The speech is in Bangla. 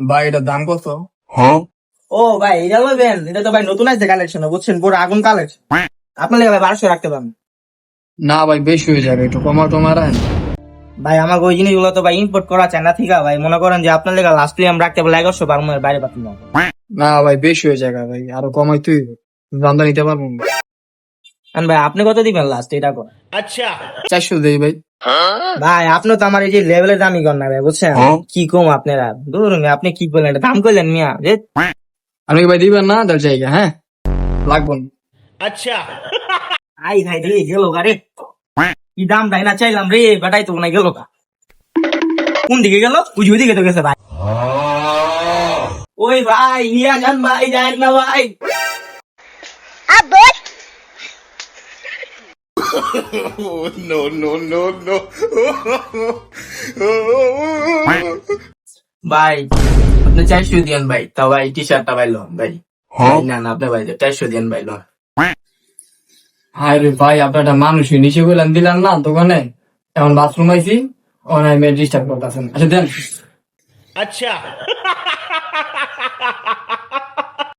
ভাই এটার দাম কত? ও ভাই এটা লইবেন, এটা তো ভাই নতুন আছে কালেকশন, বুঝছেন, পুরো আগুন কালেকশন। আপনার লেগে ভাই 1200 রাখতে পারেন। না ভাই বেশি হয়ে যাবে, একটু কমা রাখেন। ভাই আমার ওই জিনিসগুলো তো ভাই ইম্পোর্ট করা চায়না থেকে, ভাই মনে করেন যে আপনার লেগে লাস্টলি আমি রাখতে পারলে 1100 পারবো, বাইরে পাচ্ছি না। না ভাই বেশি হয়ে যাবে ভাই, আরো কমাই তুই দামটা নিতে পারবো না। কারণ ভাই আপনি কত দিবেন লাস্ট এটা কর। 400 দেই ভাই। ভাই আপনি তো আমার এই যে লেভেলের দামই কর না ভাই, বুঝছেন কি কম আপনারা দূর মিয়া, আপনি কি করলেন, এটা দাম করলেন মিয়া যে। আপনি কি ভাই দিবেন না? তাহলে জায়গা হ্যাঁ লাগবো না। আই ভাই রে গেল গা রে, কি দাম তাই না চাইলাম রে, বেটাই তো না গেল গা। কোন দিকে গেল? ওই দিকে তো গেছে ভাই। ওই ভাই নিয়ে যান ভাই, যায় না ভাই। ভাই আপনি 400 দিয়েন ভাই, তাও ভাই টি শার্টটা ভাই লোন ভাই। ভাই, না না আপনি ভাই 400 দিয়েন ভাই লোন। হায় রে ভাই, আপনার একটা মানুষ নিচে বললেন দিলাম না দোকানে, এখন বাথরুম আইছি, অনাই মেয়ে ডিস্টার্ব করতেছেন। আচ্ছা দেন।